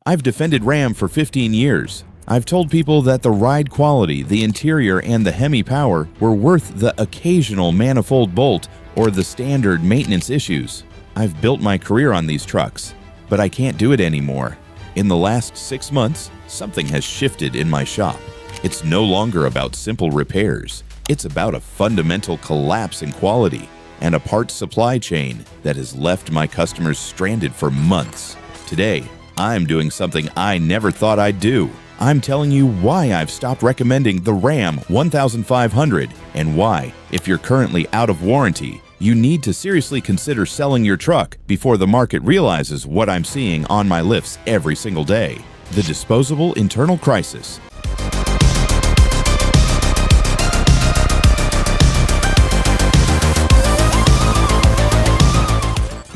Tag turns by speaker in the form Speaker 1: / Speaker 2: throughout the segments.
Speaker 1: I've defended Ram for 15 years. I've told people that the ride quality, the interior, and the Hemi power were worth the occasional manifold bolt or the standard maintenance issues. I've built my career on these trucks, but I can't do it anymore. In the last 6 months, something has shifted in my shop. It's no longer about simple repairs. It's about a fundamental collapse in quality and a parts supply chain that has left my customers stranded for months. Today, I'm doing something I never thought I'd do. I'm telling you why I've stopped recommending the Ram 1500 and why, if you're currently out of warranty, you need to seriously consider selling your truck before the market realizes what I'm seeing on my lifts every single day. The disposable internal crisis.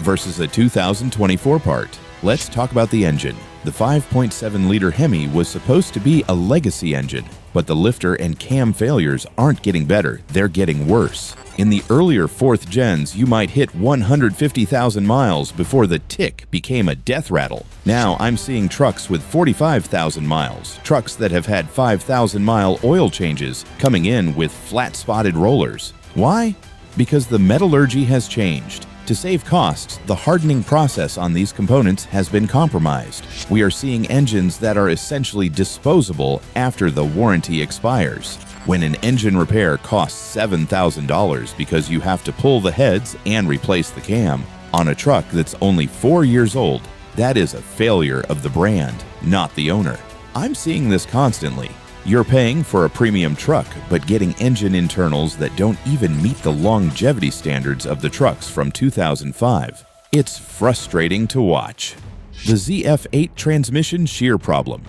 Speaker 1: Versus a 2024 part. Let's talk about the engine. The 5.7-liter Hemi was supposed to be a legacy engine, but the lifter and cam failures aren't getting better, they're getting worse. In the earlier 4th gens, you might hit 150,000 miles before the tick became a death rattle. Now I'm seeing trucks with 45,000 miles, trucks that have had 5,000-mile oil changes coming in with flat-spotted rollers. Why? Because the metallurgy has changed. To save costs, the hardening process on these components has been compromised. We are seeing engines that are essentially disposable after the warranty expires. When an engine repair costs $7,000 because you have to pull the heads and replace the cam on a truck that's only 4 years old, that is a failure of the brand, not the owner. I'm seeing this constantly. You're paying for a premium truck, but getting engine internals that don't even meet the longevity standards of the trucks from 2005. It's frustrating to watch. The ZF8 transmission shear problem.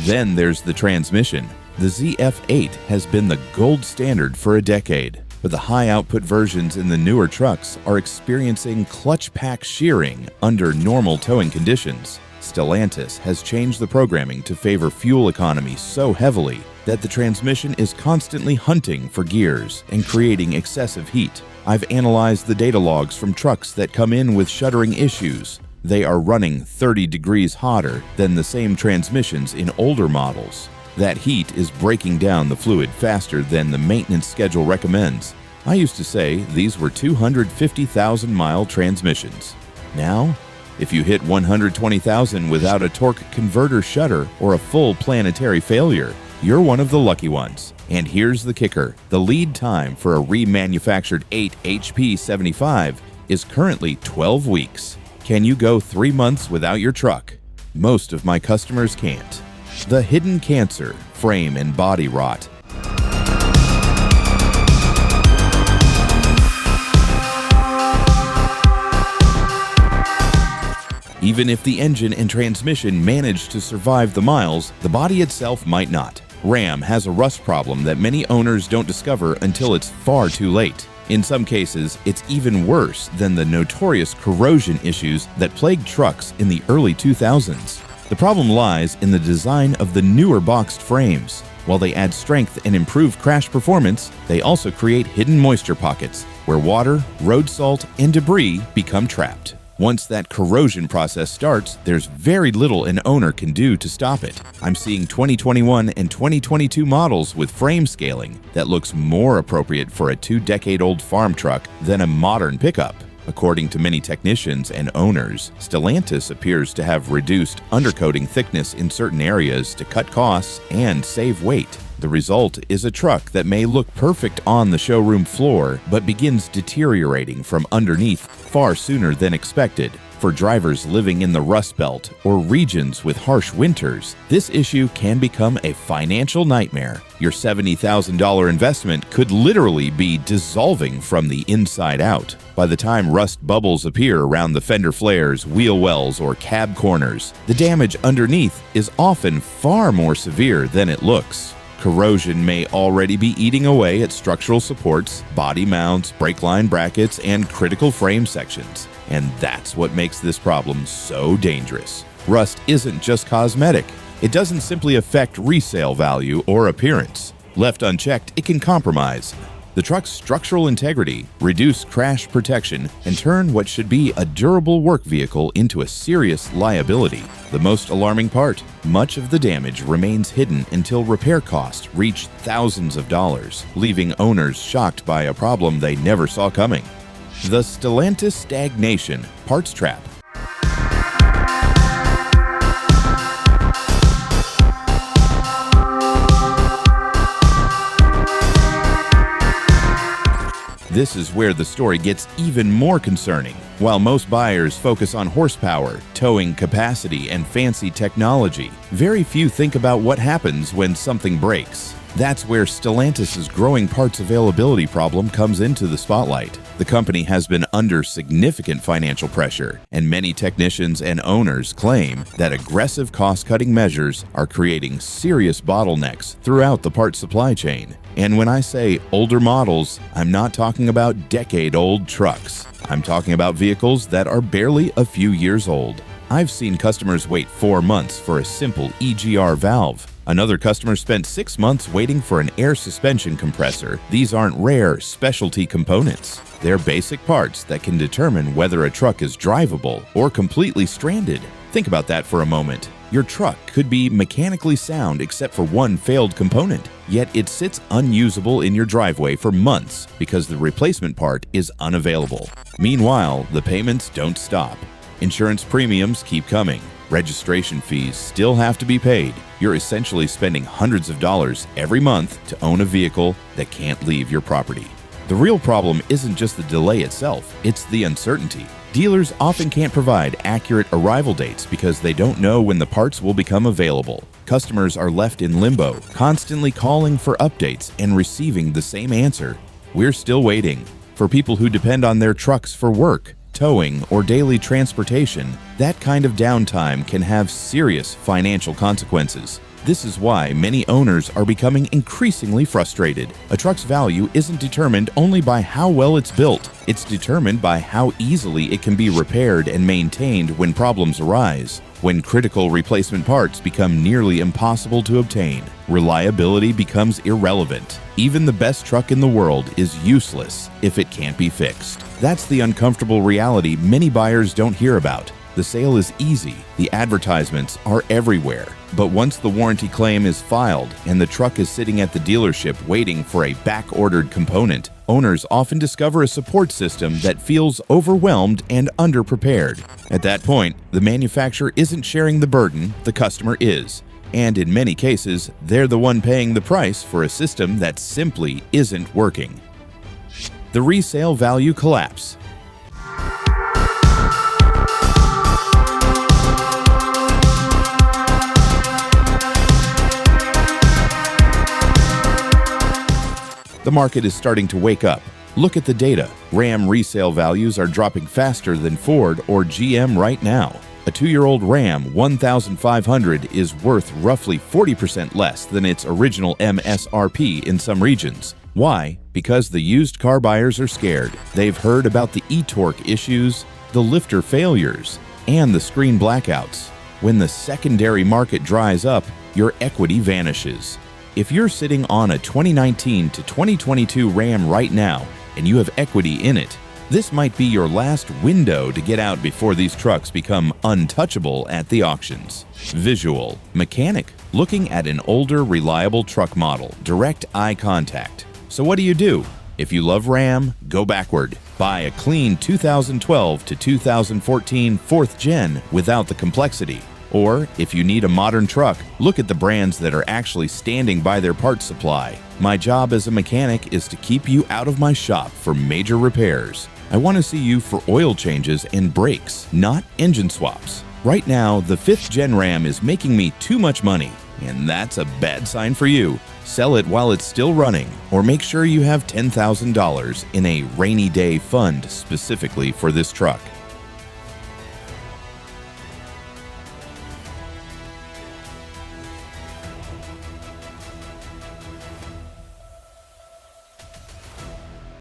Speaker 1: Then there's the transmission. The ZF8 has been the gold standard for a decade, but the high-output versions in the newer trucks are experiencing clutch pack shearing under normal towing conditions. Stellantis has changed the programming to favor fuel economy so heavily that the transmission is constantly hunting for gears and creating excessive heat. I've analyzed the data logs from trucks that come in with shuttering issues. They are running 30 degrees hotter than the same transmissions in older models. That heat is breaking down the fluid faster than the maintenance schedule recommends. I used to say these were 250,000-mile transmissions. Now, if you hit 120,000 without a torque converter shutter or a full planetary failure, you're one of the lucky ones. And here's the kicker. The lead time for a remanufactured 8 HP 75 is currently 12 weeks. Can you go 3 months without your truck? Most of my customers can't. The hidden cancer, frame and body rot. Even if the engine and transmission manage to survive the miles, the body itself might not. Ram has a rust problem that many owners don't discover until it's far too late. In some cases, it's even worse than the notorious corrosion issues that plagued trucks in the early 2000s. The problem lies in the design of the newer boxed frames. While they add strength and improve crash performance, they also create hidden moisture pockets where water, road salt, and debris become trapped. Once that corrosion process starts, there's very little an owner can do to stop it. I'm seeing 2021 and 2022 models with frame scaling that looks more appropriate for a 2-decade-old farm truck than a modern pickup. According to many technicians and owners, Stellantis appears to have reduced undercoating thickness in certain areas to cut costs and save weight. The result is a truck that may look perfect on the showroom floor, but begins deteriorating from underneath far sooner than expected. For drivers living in the Rust Belt or regions with harsh winters, this issue can become a financial nightmare. Your $70,000 investment could literally be dissolving from the inside out. By the time rust bubbles appear around the fender flares, wheel wells, or cab corners, the damage underneath is often far more severe than it looks. Corrosion may already be eating away at structural supports, body mounts, brake line brackets, and critical frame sections. And that's what makes this problem so dangerous. Rust isn't just cosmetic. It doesn't simply affect resale value or appearance. Left unchecked, it can compromise the truck's structural integrity, reduce crash protection, and turn what should be a durable work vehicle into a serious liability. The most alarming part, much of the damage remains hidden until repair costs reach thousands of dollars, leaving owners shocked by a problem they never saw coming. The Stellantis stagnation parts trap. This is where the story gets even more concerning. While most buyers focus on horsepower, towing capacity, and fancy technology, very few think about what happens when something breaks. That's where Stellantis' growing parts availability problem comes into the spotlight. The company has been under significant financial pressure, and many technicians and owners claim that aggressive cost-cutting measures are creating serious bottlenecks throughout the parts supply chain. And when I say older models, I'm not talking about decade-old trucks. I'm talking about vehicles that are barely a few years old. I've seen customers wait 4 months for a simple EGR valve. Another customer spent 6 months waiting for an air suspension compressor. These aren't rare specialty components. They're basic parts that can determine whether a truck is drivable or completely stranded. Think about that for a moment. Your truck could be mechanically sound except for one failed component, yet it sits unusable in your driveway for months because the replacement part is unavailable. Meanwhile, the payments don't stop. Insurance premiums keep coming. Registration fees still have to be paid. You're essentially spending hundreds of dollars every month to own a vehicle that can't leave your property. The real problem isn't just the delay itself, it's the uncertainty. Dealers often can't provide accurate arrival dates because they don't know when the parts will become available. Customers are left in limbo, constantly calling for updates and receiving the same answer: "We're still waiting." For people who depend on their trucks for work, towing, or daily transportation, that kind of downtime can have serious financial consequences. This is why many owners are becoming increasingly frustrated. A truck's value isn't determined only by how well it's built. It's determined by how easily it can be repaired and maintained when problems arise. When critical replacement parts become nearly impossible to obtain, reliability becomes irrelevant. Even the best truck in the world is useless if it can't be fixed. That's the uncomfortable reality many buyers don't hear about. The sale is easy, the advertisements are everywhere. But once the warranty claim is filed and the truck is sitting at the dealership waiting for a back-ordered component, owners often discover a support system that feels overwhelmed and underprepared. At that point, the manufacturer isn't sharing the burden, the customer is. And in many cases, they're the one paying the price for a system that simply isn't working. The resale value collapse. The market is starting to wake up. Look at the data. Ram resale values are dropping faster than Ford or GM right now. A 2-year-old Ram 1500 is worth roughly 40% less than its original MSRP in some regions. Why? Because the used car buyers are scared. They've heard about the e-torque issues, the lifter failures, and the screen blackouts. When the secondary market dries up, your equity vanishes. If you're sitting on a 2019 to 2022 Ram right now and you have equity in it, this might be your last window to get out before these trucks become untouchable at the auctions. Visual. Mechanic. Looking at an older, reliable truck model. Direct eye contact. So what do? If you love Ram, go backward. Buy a clean 2012 to 2014 4th Gen without the complexity. Or, if you need a modern truck, look at the brands that are actually standing by their parts supply. My job as a mechanic is to keep you out of my shop for major repairs. I want to see you for oil changes and brakes, not engine swaps. Right now, the 5th Gen Ram is making me too much money, and that's a bad sign for you. Sell it while it's still running, or make sure you have $10,000 in a rainy day fund specifically for this truck.